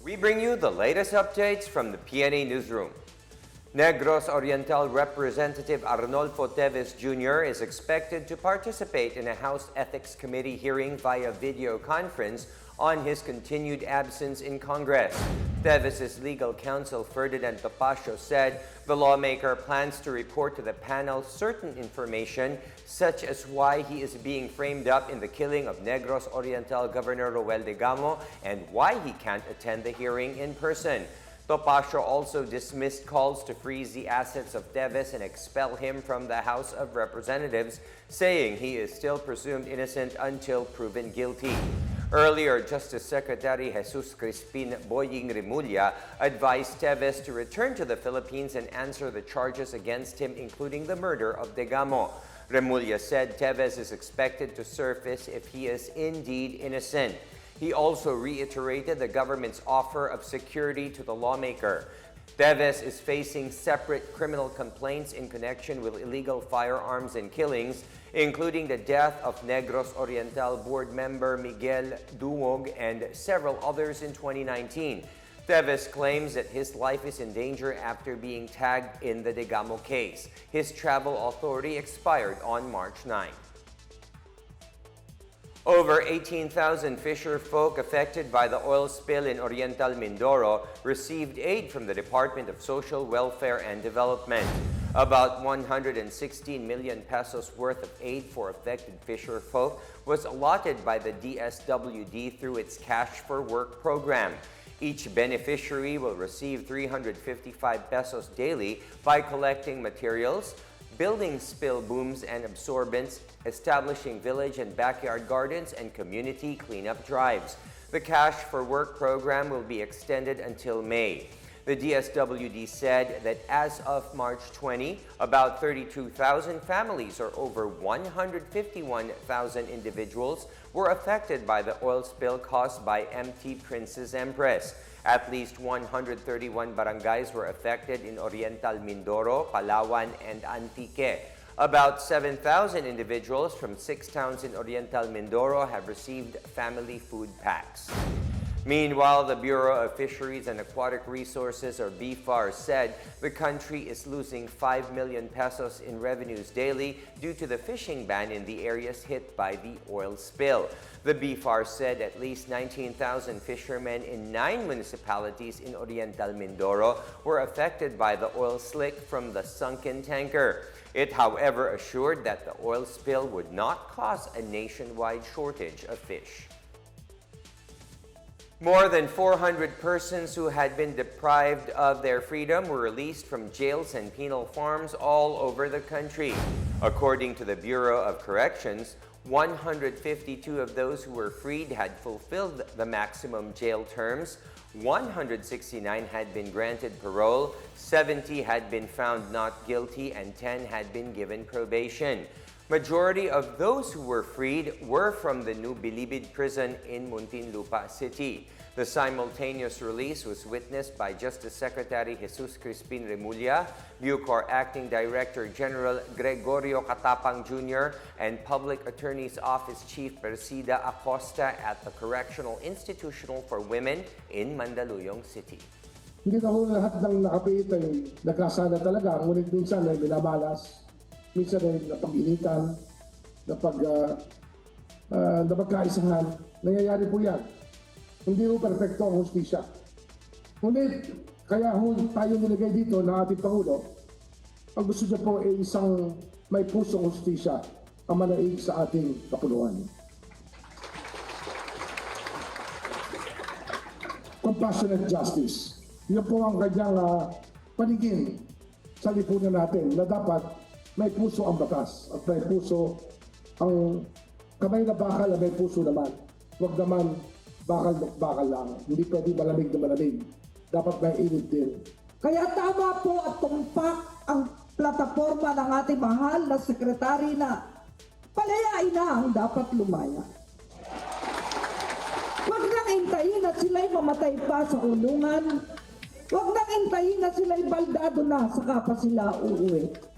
We bring you the latest updates from the Pna Newsroom. Negros Oriental Representative Arnolfo Teves Jr. is expected to participate in a House Ethics Committee hearing via video conference on his continued absence in Congress. Teves' legal counsel Ferdinand Topacio said the lawmaker plans to report to the panel certain information such as why he is being framed up in the killing of Negros Oriental Governor Roel Degamo and why he can't attend the hearing in person. Topacio also dismissed calls to freeze the assets of Teves and expel him from the House of Representatives, saying he is still presumed innocent until proven guilty. Earlier, Justice Secretary Jesus Crispin Boying Remulla advised Teves to return to the Philippines and answer the charges against him, including the murder of Degamo. Remulla said Teves is expected to surface if he is indeed innocent. He also reiterated the government's offer of security to the lawmaker. Teves is facing separate criminal complaints in connection with illegal firearms and killings, including the death of Negros Oriental board member Miguel Duwog and several others in 2019. Teves claims that his life is in danger after being tagged in the Degamo case. His travel authority expired on March 9. Over 18,000 fisher folk affected by the oil spill in Oriental Mindoro received aid from the Department of Social Welfare and Development. About 116 million pesos worth of aid for affected fisher folk was allotted by the DSWD through its Cash for Work program. Each beneficiary will receive 355 pesos daily by collecting materials, building spill booms and absorbents, establishing village and backyard gardens, and community cleanup drives. The Cash for Work program will be extended until May. The DSWD said that as of March 20, about 32,000 families or over 151,000 individuals were affected by the oil spill caused by MT Princess Empress. At least 131 barangays were affected in Oriental Mindoro, Palawan, and Antique. About 7,000 individuals from 6 towns in Oriental Mindoro have received family food packs. Meanwhile, the Bureau of Fisheries and Aquatic Resources, or BuCor, said the country is losing 5 million pesos in revenues daily due to the fishing ban in the areas hit by the oil spill. The BuCor said at least 19,000 fishermen in 9 municipalities in Oriental Mindoro were affected by the oil slick from the sunken tanker. It, however, assured that the oil spill would not cause a nationwide shortage of fish. More than 400 persons who had been deprived of their freedom were released from jails and penal farms all over the country. According to the Bureau of Corrections, 152 of those who were freed had fulfilled the maximum jail terms, 169 had been granted parole, 70 had been found not guilty, and 10 had been given probation. Majority of those who were freed were from the New Bilibid prison in Muntinlupa City. The simultaneous release was witnessed by Justice Secretary Jesus Crispin Remulla, BuCor Acting Director General Gregorio Catapang Jr., and Public Attorney's Office Chief Persida Acosta at the Correctional Institutional for Women in Mandaluyong City. Hindi na ho lahat ng nakapiit ay nagkasala talaga, ngunit minsan ay binabalas. Minsan ay napag-initan, napagkaisahan. Nangyayari po yan. Hindi po perfecto ang hustisya. Ngunit, kaya tayo nilagay dito na ating Pangulo, ang gusto niya po ay isang may pusong hustisya ang manaig sa ating kapuluan. Compassionate justice. Yan po ang kanyang paningin sa lipunan natin na dapat may puso ang batas at may puso ang kamay na bakal at may puso naman. Huwag naman bakal lang. Hindi pwede malamig na malamig. Dapat may init din. Kaya tama po at tumpak ang plataforma ng ating mahal na sekretary na palayain na ang dapat lumaya. Huwag nang intayin at sila'y mamatay pa sa kulungan. Huwag nang intayin at sila'y baldado na saka pa sila uuwi.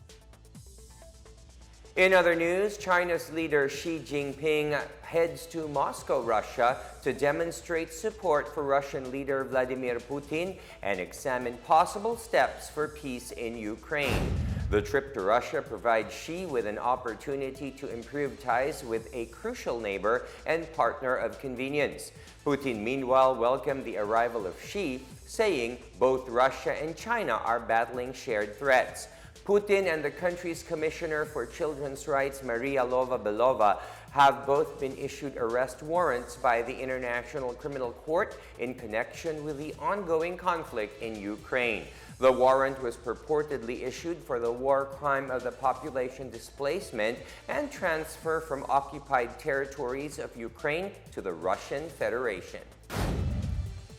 In other news, China's leader Xi Jinping heads to Moscow, Russia, to demonstrate support for Russian leader Vladimir Putin and examine possible steps for peace in Ukraine. The trip to Russia provides Xi with an opportunity to improve ties with a crucial neighbor and partner of convenience. Putin, meanwhile, welcomed the arrival of Xi, saying both Russia and China are battling shared threats. Putin and the country's Commissioner for Children's Rights, Maria Lvova-Belova, have both been issued arrest warrants by the International Criminal Court in connection with the ongoing conflict in Ukraine. The warrant was purportedly issued for the war crime of the population displacement and transfer from occupied territories of Ukraine to the Russian Federation.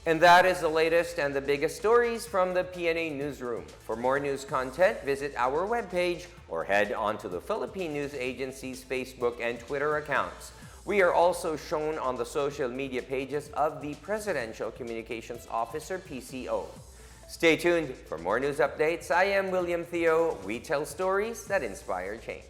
And that is the latest and the biggest stories from the Pna Newsroom. For more news content, visit our webpage or head on to the Philippine News Agency's Facebook and Twitter accounts. We are also shown on the social media pages of the Presidential Communications Officer, PCO. Stay tuned for more news updates. I am William Theo. We tell stories that inspire change.